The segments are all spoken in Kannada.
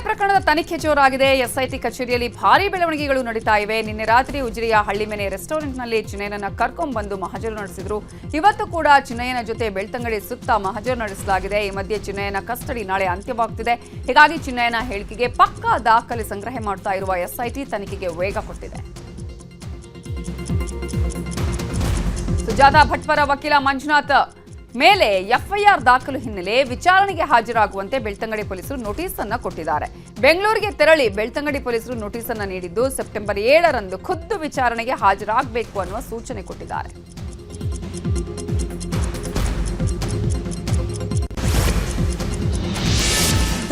ಪ್ರಕರಣದ ತನಿಖೆ ಜೋರಾಗಿದೆ. ಎಸ್ಐಟಿ ಕಚೇರಿಯಲ್ಲಿ ಭಾರೀ ಬೆಳವಣಿಗೆಗಳು ನಡೀತಾ ಇವೆ. ನಿನ್ನೆ ರಾತ್ರಿ ಉಜಿರೆಯ ಹಳ್ಳಿಮನೆ ರೆಸ್ಟೋರೆಂಟ್ನಲ್ಲಿ ಚಿನ್ನಯ್ಯನನ್ನ ಕರ್ಕೊಂಡ್ಬಂದು ಮಹಜರು ನಡೆಸಿದ್ರು. ಇವತ್ತು ಕೂಡ ಚಿನ್ನಯ್ಯನ ಜೊತೆ ಬೆಳ್ತಂಗಡಿ ಸುತ್ತ ಮಹಜರು ನಡೆಸಲಾಗಿದೆ. ಈ ಮಧ್ಯೆ ಚಿನ್ನಯ್ಯನ ಕಸ್ಟಡಿ ನಾಳೆ ಅಂತ್ಯವಾಗುತ್ತಿದೆ. ಹೀಗಾಗಿ ಚಿನ್ನಯ್ಯನ ಹೇಳಿಕೆಗೆ ಪಕ್ಕಾ ದಾಖಲೆ ಸಂಗ್ರಹ ಮಾಡ್ತಾ ಇರುವ ಎಸ್ಐಟಿ ತನಿಖೆಗೆ ವೇಗ ಕೊಟ್ಟಿದೆ. ಸುಜಾತಾ ಭಟ್ ಪರ ವಕೀಲ ಮಂಜುನಾಥ್ ಮೇಲೆ ಎಫ್ಐಆರ್ ದಾಖಲು ಹಿನ್ನೆಲೆ ವಿಚಾರಣೆಗೆ ಹಾಜರಾಗುವಂತೆ ಬೆಳ್ತಂಗಡಿ ಪೊಲೀಸರು ನೋಟಿಸ್ ಅನ್ನು ಕೊಟ್ಟಿದ್ದಾರೆ. ಬೆಂಗಳೂರಿಗೆ ತೆರಳಿ ಬೆಳ್ತಂಗಡಿ ಪೊಲೀಸರು ನೋಟಿಸ್ ಅನ್ನು ನೀಡಿದ್ದು ಸೆಪ್ಟೆಂಬರ್ 7ರಂದು ಖುದ್ದು ವಿಚಾರಣೆಗೆ ಹಾಜರಾಗಬೇಕು ಅನ್ನುವ ಸೂಚನೆ ಕೊಟ್ಟಿದ್ದಾರೆ.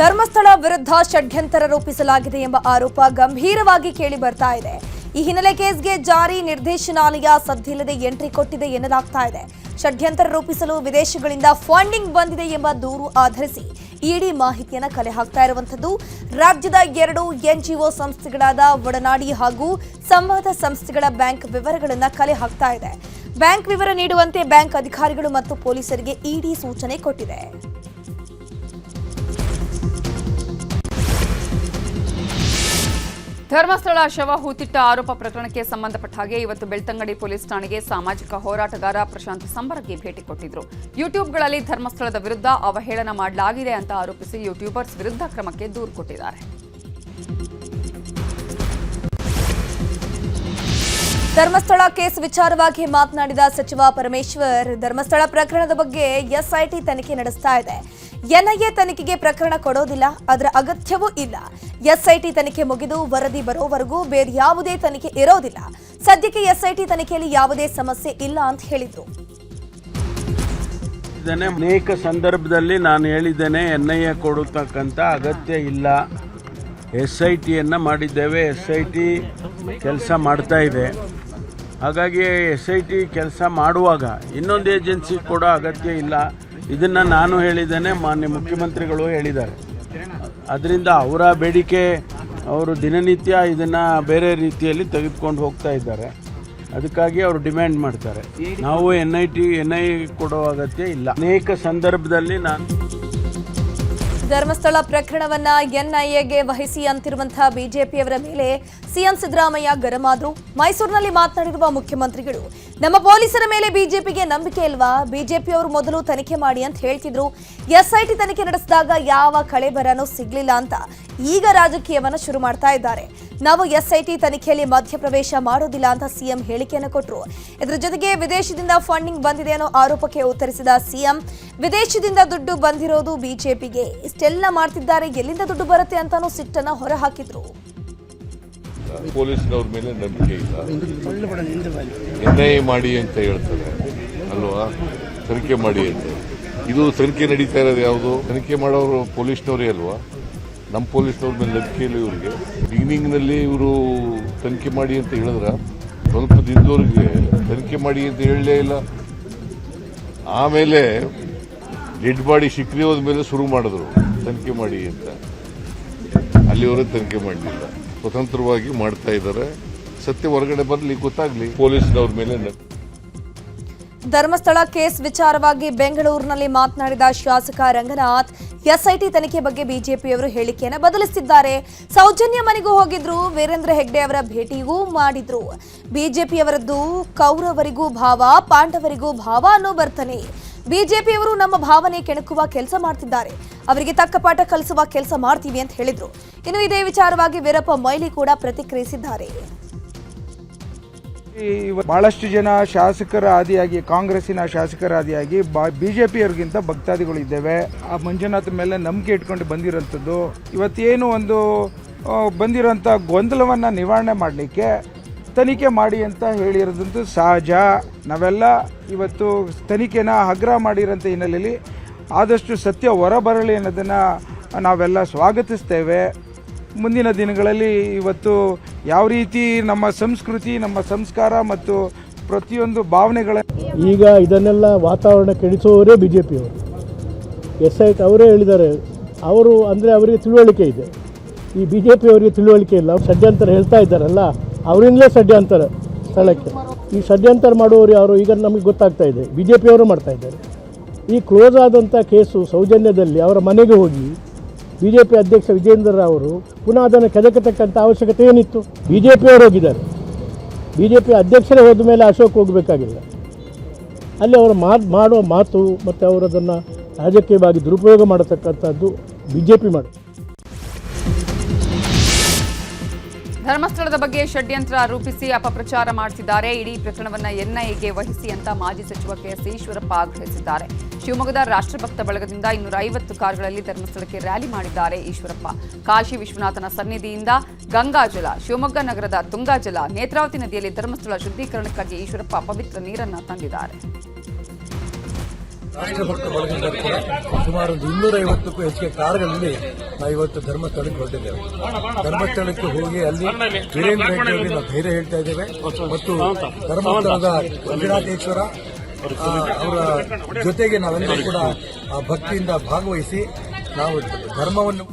ಧರ್ಮಸ್ಥಳ ವಿರುದ್ಧ ಷಡ್ಯಂತರ ರೂಪಿಸಲಾಗಿದೆ ಎಂಬ ಆರೋಪ ಗಂಭೀರವಾಗಿ ಕೇಳಿ ಬರ್ತಾ ಇದೆ. ಈ ಹಿನ್ನೆಲೆ ಕೇಸ್ಗೆ ಜಾರಿ ನಿರ್ದೇಶನಾಲಯ ಸದ್ದಿಲ್ಲದೆ ಎಂಟ್ರಿ ಕೊಟ್ಟಿದೆ ಎನ್ನಲಾಗ್ತಾ ಇದೆ. ಷಡ್ಯಂತರ ರೂಪಿಸಲು ವಿದೇಶಗಳಿಂದ ಫಂಡಿಂಗ್ ಬಂದಿದೆ ಎಂಬ ದೂರು ಆಧರಿಸಿ ಇಡಿ ಮಾಹಿತಿಯನ್ನು ಕಲೆ ಹಾಕ್ತಾ ಇರುವಂತದ್ದು. ರಾಜ್ಯದ 2 NGO ಸಂಸ್ಥೆಗಳಾದ ಒಡನಾಡಿ ಹಾಗೂ ಸಂವಾದ ಸಂಸ್ಥೆಗಳ ಬ್ಯಾಂಕ್ ವಿವರಗಳನ್ನು ಕಲೆ ಹಾಕ್ತಾ ಇದೆ. ಬ್ಯಾಂಕ್ ವಿವರ ನೀಡುವಂತೆ ಬ್ಯಾಂಕ್ ಅಧಿಕಾರಿಗಳು ಮತ್ತು ಪೊಲೀಸರಿಗೆ ಇಡಿ ಸೂಚನೆ ಕೊಟ್ಟಿದೆ. ಧರ್ಮಸ್ಥಳ ಶವ ಹೂತಿಟ್ಟ ಆರೋಪ ಪ್ರಕರಣಕ್ಕೆ ಸಂಬಂಧಪಟ್ಟ ಹಾಗೆ ಇವತ್ತು ಬೆಳ್ತಂಗಡಿ ಪೊಲೀಸ್ ಠಾಣೆಗೆ ಸಾಮಾಜಿಕ ಹೋರಾಟಗಾರ ಪ್ರಶಾಂತ್ ಸಂಬರಗಿ ಭೇಟಿ ಕೊಟ್ಟಿದ್ರು. ಯೂಟ್ಯೂಬ್ಗಳಲ್ಲಿ ಧರ್ಮಸ್ಥಳದ ವಿರುದ್ಧ ಅವಹೇಳನ ಮಾಡಲಾಗಿದೆ ಅಂತ ಆರೋಪಿಸಿ ಯೂಟ್ಯೂಬರ್ಸ್ ವಿರುದ್ಧ ಕ್ರಮಕ್ಕೆ ದೂರು ಕೊಟ್ಟಿದ್ದಾರೆ. ಧರ್ಮಸ್ಥಳ ಕೇಸ್ ವಿಚಾರವಾಗಿ ಮಾತನಾಡಿದ ಸಚಿವ ಪರಮೇಶ್ವರ್, ಧರ್ಮಸ್ಥಳ ಪ್ರಕರಣದ ಬಗ್ಗೆ ಎಸ್ಐಟಿ ತನಿಖೆ ನಡೆಸ್ತಾ ಇದೆ. ಎನ್ಐಎ ತನಿಖೆಗೆ ಪ್ರಕರಣ ಕೊಡೋದಿಲ್ಲ, ಅದರ ಅಗತ್ಯವೂ ಇಲ್ಲ. ಎಸ್ಐಟಿ ತನಿಖೆ ಮುಗಿದು ವರದಿ ಬರೋವರೆಗೂ ಬೇರೆ ಯಾವುದೇ ತನಿಖೆ ಇರೋದಿಲ್ಲ. ಸದ್ಯಕ್ಕೆ ಎಸ್ಐಟಿ ತನಿಖೆಯಲ್ಲಿ ಯಾವುದೇ ಸಮಸ್ಯೆ ಇಲ್ಲ ಅಂತ ಹೇಳಿದ್ರು. ಅನೇಕ ಸಂದರ್ಭದಲ್ಲಿ ನಾನು ಹೇಳಿದ್ದೇನೆ, ಎನ್ಐಎ ಕೊಡತಕ್ಕಂಥ ಅಗತ್ಯ ಇಲ್ಲ. ಎಸ್ಐಟಿಯನ್ನು ಮಾಡಿದ್ದೇವೆ, ಎಸ್ಐಟಿ ಕೆಲಸ ಮಾಡ್ತಾ ಇದೆ. ಹಾಗಾಗಿ ಎಸ್ಐಟಿ ಕೆಲಸ ಮಾಡುವಾಗ ಇನ್ನೊಂದು ಏಜೆನ್ಸಿ ಕೊಡೋ ಅಗತ್ಯ ಇಲ್ಲ. ಇದನ್ನು ನಾನು ಹೇಳಿದ್ದೇನೆ, ಮಾನ್ಯ ಮುಖ್ಯಮಂತ್ರಿಗಳು ಹೇಳಿದ್ದಾರೆ. ಅದರಿಂದ ಅವರ ಬೇಡಿಕೆ, ಅವರು ದಿನನಿತ್ಯ ಇದನ್ನು ಬೇರೆ ರೀತಿಯಲ್ಲಿ ತೆಗೆದುಕೊಂಡು ಹೋಗ್ತಾ ಇದ್ದಾರೆ. ಅದಕ್ಕಾಗಿ ಅವರು ಡಿಮ್ಯಾಂಡ್ ಮಾಡ್ತಾರೆ. ನಾವು ಎನ್ಐಎ ಕೊಡೋ ಅಗತ್ಯ ಇಲ್ಲ. ಅನೇಕ ಸಂದರ್ಭದಲ್ಲಿ ಧರ್ಮಸ್ಥಳ ಪ್ರಕರಣವನ್ನ ಎನ್ಐಎಗೆ ವಹಿಸಿ ಅಂತಿರುವಂತಹ ಬಿಜೆಪಿಯವರ ಮೇಲೆ ಸಿಎಂ ಸಿದ್ದರಾಮಯ್ಯ ಗರಂ ಆದ್ರು. ಮೈಸೂರಿನಲ್ಲಿ ಮಾತನಾಡಿರುವ ಮುಖ್ಯಮಂತ್ರಿಗಳು, ನಮ್ಮ ಪೊಲೀಸರ ಮೇಲೆ ಬಿಜೆಪಿಗೆ ನಂಬಿಕೆ ಇಲ್ವಾ? ಬಿಜೆಪಿಯವರು ಮೊದಲು ತನಿಖೆ ಮಾಡಿ ಅಂತ ಹೇಳ್ತಿದ್ರು. ಎಸ್ಐಟಿ ತನಿಖೆ ನಡೆಸಿದಾಗ ಯಾವ ಕಳೆಬರನೂ ಸಿಗ್ಲಿಲ್ಲ ಅಂತ ಈಗ ರಾಜಕೀಯವನ್ನ ಶುರು ಮಾಡ್ತಾ ಇದ್ದಾರೆ. ನಾವು ಎಸ್ಐಟಿ ತನಿಖೆಯಲ್ಲಿ ಮಧ್ಯಪ್ರವೇಶ ಮಾಡೋದಿಲ್ಲ ಅಂತ ಸಿಎಂ ಹೇಳಿಕೆಯನ್ನು ಕೊಟ್ಟರು. ಇದರ ಜೊತೆಗೆ ವಿದೇಶದಿಂದ ಫಂಡಿಂಗ್ ಬಂದಿದೆ ಅನ್ನೋ ಆರೋಪಕ್ಕೆ ಉತ್ತರಿಸಿದ ಸಿಎಂ, ವಿದೇಶದಿಂದ ದುಡ್ಡು ಬಂದಿರೋದು ಬಿಜೆಪಿಗೆ, ಇಷ್ಟೆಲ್ಲ ಮಾಡ್ತಿದ್ದಾರೆ, ಎಲ್ಲಿಂದ ದುಡ್ಡು ಬರುತ್ತೆ ಅಂತಾನೂ ಸಿಟ್ಟನ್ನ ಹೊರಹಾಕಿದ್ರು. ಪೊಲೀಸ್ನವ್ರ ಮೇಲೆ ನಂಬಿಕೆ ಇಲ್ಲ, ಎನ್ಐಎ ಮಾಡಿ ಅಂತ ಹೇಳ್ತಾರೆ ಅಲ್ವಾ, ತನಿಖೆ ಮಾಡಿ ಅಂತ. ಇದು ತನಿಖೆ ನಡೀತಾ ಇರೋದು ಯಾವುದು? ತನಿಖೆ ಮಾಡೋರು ಪೊಲೀಸ್ನವರೇ ಅಲ್ವಾ? ನಮ್ಮ ಪೊಲೀಸ್ನವ್ರ ಮೇಲೆ ನಂಬಿಕೆ ಇಲ್ಲ ಇವರಿಗೆ. ಬಿಗಿನಿಂಗ್ನಲ್ಲಿ ಇವರು ತನಿಖೆ ಮಾಡಿ ಅಂತ ಹೇಳಿದ್ರ, ಸ್ವಲ್ಪ ದಿನದವರೆಗೆ ತನಿಖೆ ಮಾಡಿ ಅಂತ ಹೇಳಲೇ ಇಲ್ಲ. ಆಮೇಲೆ ಡೆಡ್ ಬಾಡಿ ಸಿಕ್ಕದೆ ಹೋದ್ಮೇಲೆ ಶುರು ಮಾಡಿದ್ರು ತನಿಖೆ ಮಾಡಿ ಅಂತ. ಅಲ್ಲಿವರೆಗೆ ತನಿಖೆ ಮಾಡಲಿಲ್ಲ, ಸ್ವತಂತ್ರವಾಗಿ ಮಾಡ್ತಾ ಇದ್ದಾರೆ. ಸತ್ಯ ಹೊರಗಡೆ ಬರಲಿ, ಗೊತ್ತಾಗ್ಲಿ ಪೊಲೀಸ್ನವ್ರ ಮೇಲೆ. ಧರ್ಮಸ್ಥಳ ಕೇಸ್ ವಿಚಾರವಾಗಿ ಬೆಂಗಳೂರಿನಲ್ಲಿ ಮಾತನಾಡಿದ ಶಾಸಕ ರಂಗನಾಥ್, ಎಸ್ಐಟಿ ತನಿಖೆ ಬಗ್ಗೆ ಬಿಜೆಪಿಯವರು ಹೇಳಿಕೆಯನ್ನು ಬದಲಿಸಿದ್ದಾರೆ. ಸೌಜನ್ಯ ಮನೆಗೂ ಹೋಗಿದ್ರು, ವೀರೇಂದ್ರ ಹೆಗ್ಡೆ ಅವರ ಭೇಟಿಗೂ ಮಾಡಿದ್ರು. ಬಿಜೆಪಿಯವರದ್ದು ಕೌರವರಿಗೂ ಭಾವ, ಪಾಂಡವರಿಗೂ ಭಾವ ಅನ್ನೋ ಬರ್ತನೆ. ಬಿಜೆಪಿಯವರು ನಮ್ಮ ಭಾವನೆ ಕೆಣಕುವ ಕೆಲಸ ಮಾಡ್ತಿದ್ದಾರೆ, ಅವರಿಗೆ ತಕ್ಕ ಪಾಠ ಕಲಿಸುವ ಕೆಲಸ ಮಾಡ್ತೀವಿ ಅಂತ ಹೇಳಿದ್ರು. ಇನ್ನು ಇದೇ ವಿಚಾರವಾಗಿ ವೀರಪ್ಪ ಮೊಯ್ಲಿ ಕೂಡ ಪ್ರತಿಕ್ರಿಯಿಸಿದ್ದಾರೆ. ಬಹಳಷ್ಟು ಜನ ಶಾಸಕರ ಆದಿಯಾಗಿ, ಕಾಂಗ್ರೆಸ್ಸಿನ ಶಾಸಕರ ಆದಿಯಾಗಿ ಬಿಜೆಪಿಯವ್ರಿಗಿಂತ ಭಕ್ತಾದಿಗಳು ಇದ್ದೇವೆ. ಆ ಮಂಜುನಾಥ್ ಮೇಲೆ ನಂಬಿಕೆ ಇಟ್ಕೊಂಡು ಬಂದಿರೋಂಥದ್ದು. ಇವತ್ತೇನು ಒಂದು ಬಂದಿರೋಂಥ ಗೊಂದಲವನ್ನು ನಿವಾರಣೆ ಮಾಡಲಿಕ್ಕೆ ತನಿಖೆ ಮಾಡಿ ಅಂತ ಹೇಳಿರೋದಂತೂ ಸಹಜ. ನಾವೆಲ್ಲ ಇವತ್ತು ತನಿಖೆನ ಹಗ್ರ ಮಾಡಿರೋಂಥ ಹಿನ್ನೆಲೆಯಲ್ಲಿ ಆದಷ್ಟು ಸತ್ಯ ಹೊರಬರಲಿ ಅನ್ನೋದನ್ನು ನಾವೆಲ್ಲ ಸ್ವಾಗತಿಸ್ತೇವೆ. ಮುಂದಿನ ದಿನಗಳಲ್ಲಿ ಇವತ್ತು ಯಾವ ರೀತಿ ನಮ್ಮ ಸಂಸ್ಕೃತಿ, ನಮ್ಮ ಸಂಸ್ಕಾರ ಮತ್ತು ಪ್ರತಿಯೊಂದು ಭಾವನೆಗಳ ಈಗ ಇದನ್ನೆಲ್ಲ ವಾತಾವರಣ ಕೆಡಿಸುವವರೇ ಬಿಜೆಪಿಯವರು. ಎಸ್ಐಟಿ ಅವರೇ ಹೇಳಿದ್ದಾರೆ. ಅವರು ಅಂದರೆ ಅವರಿಗೆ ತಿಳುವಳಿಕೆ ಇದೆ, ಈ ಬಿಜೆಪಿಯವರಿಗೆ ತಿಳುವಳಿಕೆ ಇಲ್ಲ. ಷಡ್ಯಂತರ ಹೇಳ್ತಾ ಇದ್ದಾರಲ್ಲ, ಅವರಿಂದಲೇ ಷಡ್ಯಂತರ ಸ್ಥಳಕ್ಕೆ. ಈ ಷಡ್ಯಂತರ ಮಾಡುವವರು ಯಾರು ಈಗ ನಮಗೆ ಗೊತ್ತಾಗ್ತಾ ಇದೆ, ಬಿಜೆಪಿಯವರು ಮಾಡ್ತಾ ಇದ್ದಾರೆ. ಈ ಕ್ಲೋಸ್ ಆದಂಥ ಕೇಸು ಸೌಜನ್ಯದಲ್ಲಿ ಅವರ ಮನೆಗೆ ಹೋಗಿ BJP ಅಧ್ಯಕ್ಷ ವಿಜೇಂದ್ರ ಅವರು ಪುನಃ ಅದನ್ನು ಕೆದಕತಕ್ಕಂಥ ಅವಶ್ಯಕತೆ ಏನಿತ್ತು? BJPಯವರು ಹೋಗಿದ್ದಾರೆ. BJP ಅಧ್ಯಕ್ಷರೇ ಹೋದ ಮೇಲೆ ಅಶೋಕ್ ಹೋಗಬೇಕಾಗಿಲ್ಲ. ಅಲ್ಲಿ ಅವರು ಮಾಡುವ ಮಾತು ಮತ್ತು ಅವರು ಅದನ್ನು ರಾಜಕೀಯವಾಗಿ ದುರುಪಯೋಗ ಮಾಡತಕ್ಕಂಥದ್ದು BJP ಮಾಡೋದು. ಧರ್ಮಸ್ಥಳದ ಬಗ್ಗೆ ಷಡ್ಯಂತ್ರ ರೂಪಿಸಿ ಅಪಪ್ರಚಾರ ಮಾಡುತ್ತಿದ್ದಾರೆ. ಇಡೀ ಪ್ರಕರಣವನ್ನ NIAಗೆ ವಹಿಸಿ ಅಂತ ಮಾಜಿ ಸಚಿವ KS ಈಶ್ವರಪ್ಪ ಆಗ್ರಹಿಸಿದ್ದಾರೆ. ಶಿವಮೊಗ್ಗದ ರಾಷ್ಟ್ರಭಕ್ತ ಬಳಗದಿಂದ 250 ಕಾರುಗಳಲ್ಲಿ ಧರ್ಮಸ್ಥಳಕ್ಕೆ ರ್ಯಾಲಿ ಮಾಡಿದ್ದಾರೆ ಈಶ್ವರಪ್ಪ. ಕಾಶಿ ವಿಶ್ವನಾಥನ ಸನ್ನಿಧಿಯಿಂದ ಗಂಗಾಜಲ, ಶಿವಮೊಗ್ಗ ನಗರದ ತುಂಗಾಜಲ, ನೇತ್ರಾವತಿ ನದಿಯಲ್ಲಿ ಧರ್ಮಸ್ಥಳ ಶುದ್ಧೀಕರಣಕ್ಕಾಗಿ ಈಶ್ವರಪ್ಪ ಪವಿತ್ರ ನೀರನ್ನು ತಂದಿದ್ದಾರೆ. ರಾಷ್ಟ್ರಭಕ್ತ ಬಳಗದಿಂದ ಕೂಡ ಸುಮಾರು 250ಕ್ಕೂ ಹೆಚ್ಚಿಗೆ ಕಾರುಗಳಲ್ಲಿ ನಾವು ಇವತ್ತು ಧರ್ಮಸ್ಥಳಕ್ಕೆ ಹೊರಟಿದ್ದೇವೆ. ಧರ್ಮಸ್ಥಳಕ್ಕೆ ಹೋಗಿ ಅಲ್ಲಿ ವೀರೇಂದ್ರ ಹೆಗ್ಗಡೆಯವರಿಗೆ ನಾವು ಧೈರ್ಯ ಹೇಳ್ತಾ ಇದ್ದೇವೆ ಮತ್ತು ಧರ್ಮಸ್ಥಳದ ಮಂಜುನಾಥೇಶ್ವರ ಅವರ ಜೊತೆಗೆ ನಾವೆಲ್ಲರೂ ಕೂಡ ಆ ಭಕ್ತಿಯಿಂದ ಭಾಗವಹಿಸಿ ನಾವು ಧರ್ಮವನ್ನು.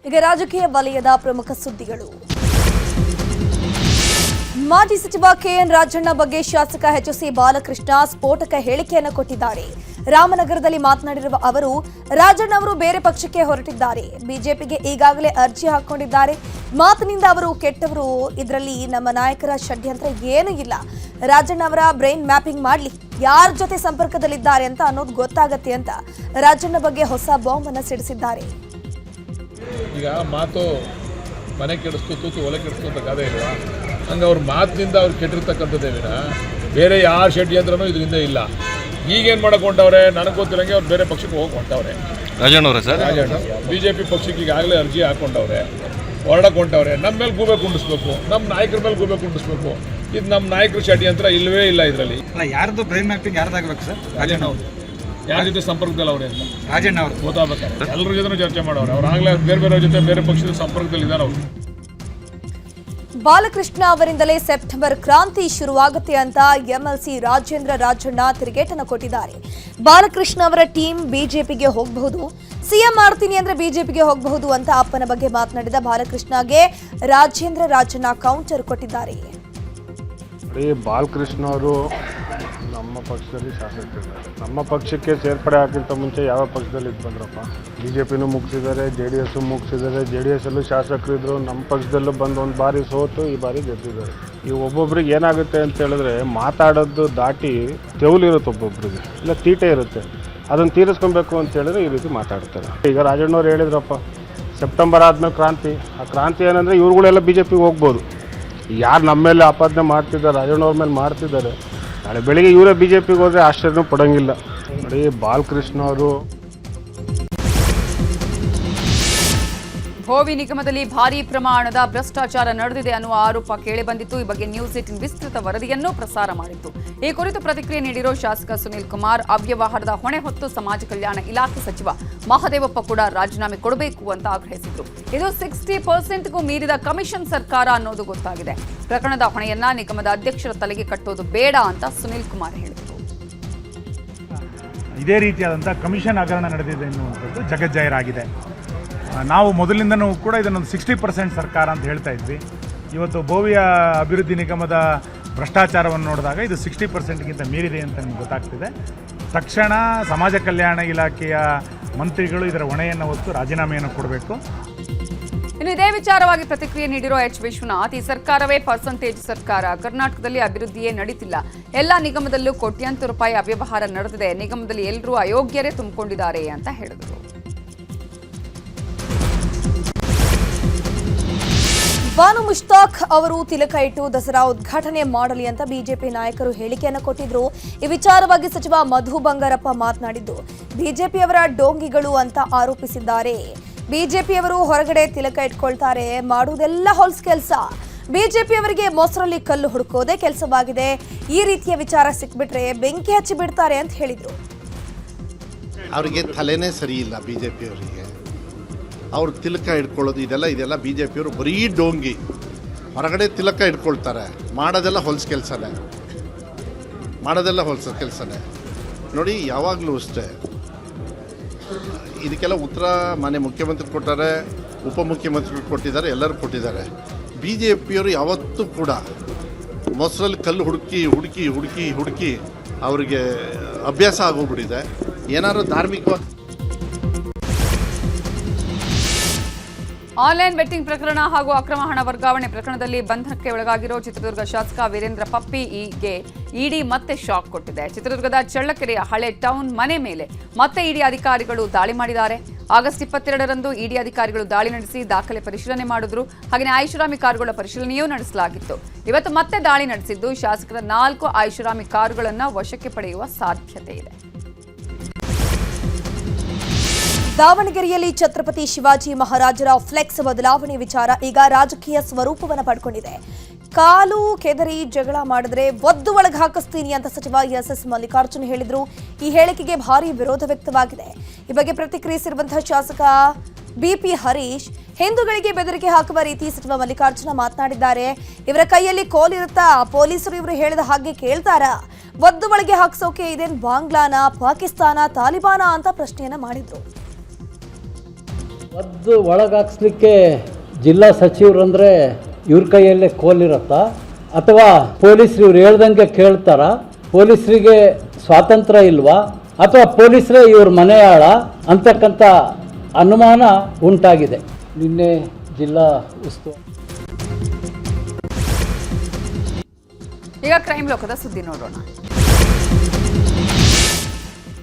ಈಗ ರಾಜಕೀಯ ವಲಯದ ಪ್ರಮುಖ ಸುದ್ದಿಗಳು. ಮಾಜಿ ಸಚಿವ KN ರಾಜಣ್ಣ ಬಗ್ಗೆ ಶಾಸಕ HC ಬಾಲಕೃಷ್ಣ ಸ್ಫೋಟಕ ಹೇಳಿಕೆಯನ್ನು ಕೊಟ್ಟಿದ್ದಾರೆ. ರಾಮನಗರದಲ್ಲಿ ಮಾತನಾಡಿರುವ ಅವರು, ರಾಜಣ್ಣ ಅವರು ಬೇರೆ ಪಕ್ಷಕ್ಕೆ ಹೊರಟಿದ್ದಾರೆ, ಬಿಜೆಪಿಗೆ ಈಗಾಗಲೇ ಅರ್ಜಿ ಹಾಕೊಂಡಿದ್ದಾರೆ. ಮಾತಿನಿಂದ ಅವರು ಕೆಟ್ಟವರು, ಇದರಲ್ಲಿ ನಮ್ಮ ನಾಯಕರ ಷಡ್ಯಂತ್ರ ಏನೂ ಇಲ್ಲ. ರಾಜಣ್ಣ ಅವರ ಬ್ರೈನ್ ಮ್ಯಾಪಿಂಗ್ ಮಾಡಲಿ, ಯಾರ ಜೊತೆ ಸಂಪರ್ಕದಲ್ಲಿದ್ದಾರೆ ಅಂತ ಅನ್ನೋದು ಗೊತ್ತಾಗತ್ತೆ ಅಂತ ರಾಜಣ್ಣ ಬಗ್ಗೆ ಹೊಸ ಬಾಂಬ್ ಅನ್ನು ಸಿಡಿಸಿದ್ದಾರೆ. ಈಗ ಮಾತು ಮನೆ ಕೆಡಿಸ್ತು, ತೂತು ಒಲೆ ಕೆಡಿಸ್ತು ಅಂತ ಗಾದೆ ಇಲ್ಲ. ಹಂಗೆ ಅವ್ರ ಮಾತಿನಿಂದ ಅವ್ರು ಕೆಟ್ಟಿರ್ತಕ್ಕಂಥದ್ದೇ ವಿನ ಬೇರೆ ಯಾರ ಷಡ್ಯಂತ್ರನೂ ಇದರಿಂದ ಇಲ್ಲ. ಈಗೇನು ಮಾಡಕ್ಕೆ ಹೊಂಟವ್ರೆ ನನಗೆ ಗೊತ್ತಿರಂಗೆ ಅವ್ರು ಬೇರೆ ಪಕ್ಷಕ್ಕೆ ಹೋಗಿ ಹೊಂಟವ್ರೆ. ರಾಜಣ್ಣವ್ರೆ ಸರ್, ರಾಜಣ್ಣ BJP ಪಕ್ಷಕ್ಕೆ ಈಗಾಗಲೇ ಅರ್ಜಿ ಹಾಕೊಂಡವ್ರೆ, ಹೊರಡಕ್ಕೆ ಹೊಂಟವ್ರೆ. ನಮ್ಮ ಮೇಲೆ ಗೂಬೆ ಕುಂಡಿಸ್ಬೇಕು, ನಮ್ಮ ನಾಯಕರ ಮೇಲೆ ಗೂಬೆ ಕುಂಡಿಸ್ಬೇಕು. ಇದು ನಮ್ಮ ನಾಯಕರ ಷಡ್ಯಂತ್ರ ಇಲ್ಲವೇ ಇಲ್ಲ. ಇದರಲ್ಲಿ ಯಾರ್ದು ಬ್ರೈನ್ ಮ್ಯಾಪಿಂಗ್ ಯಾರ್ದಾಗಬೇಕು ಸರ್? ರಾಜಣ್ಣ ಅವರು ಯಾರ ಜೊತೆ ಸಂಪರ್ಕದಲ್ಲಿ ಅವ್ರೆ ಅಂತ ರಾಜಣ್ಣ ಅವರು ಗೊತ್ತಾಗಬೇಕಾದ್ರೆ ಎಲ್ಲರ ಜೊತೆ ಚರ್ಚೆ ಮಾಡೋರು. ಅವ್ರು ಆಗಲೇ ಬೇರೆ ಬೇರೆ ಜೊತೆ ಬೇರೆ ಪಕ್ಷದ ಸಂಪರ್ಕದಲ್ಲಿ ಇದ್ದಾರೆ ಅವರು. ಬಾಲಕೃಷ್ಣ ಅವರಿಂದಲೇ ಸೆಪ್ಟೆಂಬರ್ ಕ್ರಾಂತಿ ಶುರುವಾಗುತ್ತೆ ಅಂತ MLC ರಾಜೇಂದ್ರ ರಾಜಣ್ಣ ತಿರುಗೇಟನ್ನು ಕೊಟ್ಟಿದ್ದಾರೆ. ಬಾಲಕೃಷ್ಣ ಅವರ ಟೀಮ್ ಬಿಜೆಪಿಗೆ ಹೋಗಬಹುದು, ಸಿಎಂ ಮಾಡ್ತೀನಿ ಅಂದ್ರೆ ಬಿಜೆಪಿಗೆ ಹೋಗಬಹುದು ಅಂತ ಅಪ್ಪನ ಬಗ್ಗೆ ಮಾತನಾಡಿದ ಬಾಲಕೃಷ್ಣಗೆ ರಾಜೇಂದ್ರ ರಾಜಣ್ಣ ಕೌಂಟರ್ ಕೊಟ್ಟಿದ್ದಾರೆ. ಬಾಲಕೃಷ್ಣ ಅವರು ನಮ್ಮ ಪಕ್ಷದಲ್ಲಿ ಶಾಸಕರಿದ್ದಾರೆ. ನಮ್ಮ ಪಕ್ಷಕ್ಕೆ ಸೇರ್ಪಡೆ ಆಗಿಂತ ಮುಂಚೆ ಯಾವ ಪಕ್ಷದಲ್ಲಿ ಇದು ಬಂದ್ರಪ್ಪ? BJPನೂ ಮುಗಿಸಿದ್ದಾರೆ, JDS ಮುಗಿಸಿದ್ದಾರೆ. JDSಲ್ಲೂ ಶಾಸಕರಿದ್ದರು, ನಮ್ಮ ಪಕ್ಷದಲ್ಲೂ ಬಂದು ಒಂದು ಬಾರಿ ಸೋತು ಈ ಬಾರಿ ಗೆದ್ದಿದ್ದಾರೆ. ಈ ಒಬ್ಬೊಬ್ರಿಗೆ ಏನಾಗುತ್ತೆ ಅಂತ ಹೇಳಿದ್ರೆ ಮಾತಾಡೋದು ದಾಟಿ ತೆವಲಿರುತ್ತೆ, ಒಬ್ಬೊಬ್ರಿಗೆ ಇಲ್ಲ ತೀಟೆ ಇರುತ್ತೆ. ಅದನ್ನು ತೀರಿಸ್ಕೊಬೇಕು ಅಂತ ಹೇಳಿದ್ರೆ ಈ ರೀತಿ ಮಾತಾಡ್ತಾರೆ. ಈಗ ರಾಜಣ್ಣವ್ರು ಹೇಳಿದ್ರಪ್ಪ, ಸೆಪ್ಟೆಂಬರ್ ಆದಮೇಲೆ ಕ್ರಾಂತಿ. ಆ ಕ್ರಾಂತಿ ಏನಂದರೆ ಇವ್ರುಗಳೆಲ್ಲ BJPಗೆ ಹೋಗ್ಬೋದು. ಯಾರು ನಮ್ಮ ಮೇಲೆ ಆಪಾದನೆ ಮಾಡ್ತಿದ್ದಾರೆ, ರಾಜಣ್ಣವ್ರ ಮೇಲೆ ಮಾಡ್ತಿದ್ದಾರೆ, ನಾಳೆ ಬೆಳಿಗ್ಗೆ ಇವರೇ BJPಗೆ ಹೋದರೆ ಆಶ್ಚರ್ಯನೂ ಪಡೋಂಗಿಲ್ಲ. ನೋಡಿ, ಬಾಲಕೃಷ್ಣ ಅವರು ಭೋವಿ ನಿಗಮದಲ್ಲಿ ಭಾರೀ ಪ್ರಮಾಣದ ಭ್ರಷ್ಟಾಚಾರ ನಡೆದಿದೆ ಅನ್ನುವ ಆರೋಪ ಕೇಳಿಬಂದಿತ್ತು. ಈ ಬಗ್ಗೆ ನ್ಯೂಸ್ 18 ವಿಸ್ತೃತ ವರದಿಯನ್ನು ಪ್ರಸಾರ ಮಾಡಿತ್ತು. ಈ ಕುರಿತು ಪ್ರತಿಕ್ರಿಯೆ ನೀಡಿರೋ ಶಾಸಕ ಸುನೀಲ್ ಕುಮಾರ್, ಅವ್ಯವಹಾರದ ಹೊಣೆ ಹೊತ್ತು ಸಮಾಜ ಕಲ್ಯಾಣ ಇಲಾಖೆ ಸಚಿವ ಮಹದೇವಪ್ಪ ಕೂಡ ರಾಜೀನಾಮೆ ಕೊಡಬೇಕು ಅಂತ ಆಗ್ರಹಿಸಿದ್ರು. ಇದು 60%ಗೂ ಮೀರಿದ ಕಮಿಷನ್ ಸರ್ಕಾರ ಅನ್ನೋದು ಗೊತ್ತಾಗಿದೆ. ಪ್ರಕರಣದ ಹೊಣೆಯನ್ನ ನಿಗಮದ ಅಧ್ಯಕ್ಷರ ತಲೆಗೆ ಕಟ್ಟೋದು ಬೇಡ ಅಂತ ಸುನೀಲ್ ಕುಮಾರ್ ಹೇಳಿದರು. ಇದೇ ರೀತಿಯಾದಂಥ ಕಮಿಷನ್ ಹಗರಣ ನಡೆದಿದೆ ಎನ್ನುವಂಥದ್ದು ಜಗಜ್ಜಾಹೀರಾಗಿದೆ. ನಾವು ಮೊದಲಿಂದನೂ ಕೂಡ ಇದನ್ನೊಂದು 60% ಸರ್ಕಾರ ಅಂತ ಹೇಳ್ತಾ ಇದ್ವಿ. ಇವತ್ತು ಭೋವಿಯ ಅಭಿವೃದ್ಧಿ ನಿಗಮದ ಭ್ರಷ್ಟಾಚಾರವನ್ನು ನೋಡಿದಾಗ ಇದು 60%ಗಿಂತ ಮೀರಿದೆ ಅಂತ ನಮ್ಗೆ ಗೊತ್ತಾಗ್ತಿದೆ. ತಕ್ಷಣ ಸಮಾಜ ಕಲ್ಯಾಣ ಇಲಾಖೆಯ ಮಂತ್ರಿಗಳು ಇದರ ಹೊಣೆಯನ್ನು ಹೊತ್ತು ರಾಜೀನಾಮೆಯನ್ನು ಕೊಡಬೇಕು. ಇನ್ನು ಇದೇ ವಿಚಾರವಾಗಿ ಪ್ರತಿಕ್ರಿಯೆ ನೀಡಿರೋ H ವಿಶ್ವನಾಥ್, ಈ ಸರ್ಕಾರವೇ ಪರ್ಸೆಂಟೇಜ್ ಸರ್ಕಾರ, ಕರ್ನಾಟಕದಲ್ಲಿ ಅಭಿವೃದ್ಧಿಯೇ ನಡೀತಿಲ್ಲ. ಎಲ್ಲ ನಿಗಮದಲ್ಲೂ ಕೋಟ್ಯಾಂತರ ರೂಪಾಯಿ ಅವ್ಯವಹಾರ ನಡೆದಿದೆ. ನಿಗಮದಲ್ಲಿ ಎಲ್ಲರೂ ಅಯೋಗ್ಯರೇ ತುಂಬಿಕೊಂಡಿದ್ದಾರೆ ಅಂತ ಹೇಳಿದರು. ಬಾನು ಮುಷ್ತಾಕ್ ಅವರು ತಿಲಕ ಇಟ್ಟು ದಸರಾ ಉದ್ಘಾಟನೆ ಮಾಡಲಿ ಅಂತ ಬಿಜೆಪಿ ನಾಯಕರು ಹೇಳಿಕೆಯನ್ನು ಕೊಟ್ಟಿದ್ರು. ಈ ವಿಚಾರವಾಗಿ ಸಚಿವ ಮಧು ಬಂಗಾರಪ್ಪ ಮಾತನಾಡಿದ್ದು, ಬಿಜೆಪಿಯವರ ಡೋಂಗಿಗಳು ಅಂತ ಆರೋಪಿಸಿದ್ದಾರೆ. ಬಿಜೆಪಿಯವರು ಹೊರಗಡೆ ತಿಲಕ ಇಟ್ಕೊಳ್ತಾರೆ, ಮಾಡುವುದೆಲ್ಲ ಹೊಲ್ಸ್ ಕೆಲಸ. ಬಿಜೆಪಿಯವರಿಗೆ ಮೊಸರಲ್ಲಿ ಕಲ್ಲು ಹುಡುಕೋದೇ ಕೆಲಸವಾಗಿದೆ. ಈ ರೀತಿಯ ವಿಚಾರ ಸಿಕ್ಬಿಟ್ರೆ ಬೆಂಕಿ ಹಚ್ಚಿ ಬಿಡ್ತಾರೆ ಅಂತ ಹೇಳಿದ್ರು. ಅವರಿಗೆ ತಲೆನೇ ಸರಿ ಇಲ್ಲ ಬಿಜೆಪಿಯವರಿಗೆ. ಅವ್ರು ತಿಲಕ ಇಟ್ಕೊಳ್ಳೋದು ಇದೆಲ್ಲ ಬಿಜೆಪಿಯವರು ಬರೀ ಡೋಂಗಿ. ಹೊರಗಡೆ ತಿಲಕ ಇಟ್ಕೊಳ್ತಾರೆ, ಮಾಡೋದೆಲ್ಲ ಹೊಲ್ಸ್ ಕೆಲಸನೇ. ನೋಡಿ, ಯಾವಾಗಲೂ ಅಷ್ಟೇ ಇದಕ್ಕೆಲ್ಲ ಉತ್ತರ ಮಾನ್ಯ ಮುಖ್ಯಮಂತ್ರಿ ಕೊಟ್ಟಾರೆ, ಉಪಮುಖ್ಯಮಂತ್ರಿಗಳು ಕೊಟ್ಟಿದ್ದಾರೆ, ಎಲ್ಲರೂ ಕೊಟ್ಟಿದ್ದಾರೆ. ಬಿಜೆಪಿಯವರು ಯಾವತ್ತೂ ಕೂಡ ಮೊಸರಲ್ಲಿ ಕಲ್ಲು ಹುಡುಕಿ ಅವರಿಗೆ ಅಭ್ಯಾಸ ಆಗೋಗ್ಬಿಟ್ಟಿದೆ. ಏನಾದ್ರು ಧಾರ್ಮಿಕವಾಗಿ ಆನ್ಲೈನ್ ಬೆಟ್ಟಿಂಗ್ ಪ್ರಕರಣ ಹಾಗೂ ಅಕ್ರಮ ಹಣ ವರ್ಗಾವಣೆ ಪ್ರಕರಣದಲ್ಲಿ ಬಂಧನಕ್ಕೆ ಒಳಗಾಗಿರೋ ಚಿತ್ರದುರ್ಗ ಶಾಸಕ ವೀರೇಂದ್ರ ಪಪ್ಪಿಗೆ ಇಡಿ ಮತ್ತೆ ಶಾಕ್ ಕೊಟ್ಟಿದೆ. ಚಿತ್ರದುರ್ಗದ ಚಳ್ಳಕೆರೆಯ ಹಳೆ ಟೌನ್ ಮನೆ ಮೇಲೆ ಮತ್ತೆ ಇಡಿ ಅಧಿಕಾರಿಗಳು ದಾಳಿ ಮಾಡಿದ್ದಾರೆ. ಆಗಸ್ಟ್ 22ರಂದು ಇಡಿ ಅಧಿಕಾರಿಗಳು ದಾಳಿ ನಡೆಸಿ ದಾಖಲೆ ಪರಿಶೀಲನೆ ಮಾಡಿದ್ರು. ಹಾಗೆಯೇ ಐಷಾರಾಮಿ ಕಾರುಗಳ ಪರಿಶೀಲನೆಯೂ ನಡೆಸಲಾಗಿತ್ತು. ಇವತ್ತು ಮತ್ತೆ ದಾಳಿ ನಡೆಸಿದ್ದು ಶಾಸಕರ 4 ಐಷಾರಾಮಿ ಕಾರುಗಳನ್ನು ವಶಕ್ಕೆ ಪಡೆಯುವ ಸಾಧ್ಯತೆ ಇದೆ. ದಾವಣಗೆರೆಯಲ್ಲಿ ಛತ್ರಪತಿ ಶಿವಾಜಿ ಮಹಾರಾಜರ ಫ್ಲೆಕ್ಸ್ ಬದಲಾವಣೆ ವಿಚಾರ ಈಗ ರಾಜಕೀಯ ಸ್ವರೂಪವನ್ನು ಪಡ್ಕೊಂಡಿದೆ. ಕಾಲು ಕೆದರಿ ಜಗಳ ಮಾಡಿದ್ರೆ ಒದ್ದು ಒಳಗೆ ಹಾಕಿಸ್ತೀನಿ ಅಂತ ಸಚಿವ ಎಸ್ ಮಲ್ಲಿಕಾರ್ಜುನ್ ಹೇಳಿದ್ರು. ಈ ಹೇಳಿಕೆಗೆ ಭಾರಿ ವಿರೋಧ ವ್ಯಕ್ತವಾಗಿದೆ. ಈ ಬಗ್ಗೆ ಪ್ರತಿಕ್ರಿಯಿಸಿರುವಂತಹ ಶಾಸಕ ಬಿಪಿ ಹರೀಶ್, ಹಿಂದೂಗಳಿಗೆ ಬೆದರಿಕೆ ಹಾಕುವ ರೀತಿ ಸಚಿವ ಮಲ್ಲಿಕಾರ್ಜುನ ಮಾತನಾಡಿದ್ದಾರೆ. ಇವರ ಕೈಯಲ್ಲಿ ಕೋಲಿರುತ್ತಾ? ಪೊಲೀಸರು ಇವರು ಹೇಳಿದ ಹಾಗೆ ಕೇಳ್ತಾರಾ? ಒದ್ದು ಒಳಗೆ ಹಾಕಿಸೋಕೆ ಇದೇನ್ ಬಾಂಗ್ಲಾನ, ಪಾಕಿಸ್ತಾನ, ತಾಲಿಬಾನ ಅಂತ ಪ್ರಶ್ನೆಯನ್ನ ಮಾಡಿದ್ರು. ಒದ್ದು ಒಳಗಾಕ್ಸ್ಲಿಕ್ಕೆ ಜಿಲ್ಲಾ ಸಚಿವರು ಅಂದರೆ ಇವ್ರ ಕೈಯಲ್ಲೇ ಕೋಲಿರುತ್ತಾ ಅಥವಾ ಪೊಲೀಸರು ಇವ್ರು ಹೇಳ್ದಂಗೆ ಕೇಳ್ತಾರ? ಪೊಲೀಸರಿಗೆ ಸ್ವಾತಂತ್ರ್ಯ ಇಲ್ವಾ ಅಥವಾ ಪೊಲೀಸರೇ ಇವ್ರ ಮನೆಯಾಳ ಅಂತಕ್ಕಂಥ ಅನುಮಾನ ಉಂಟಾಗಿದೆ. ನಿನ್ನೆ ಜಿಲ್ಲಾ ಉಸ್ತುವಾರಿ. ಈಗ ಕ್ರೈಮ್ ಲೋಕದ ಸುದ್ದಿ ನೋಡೋಣ.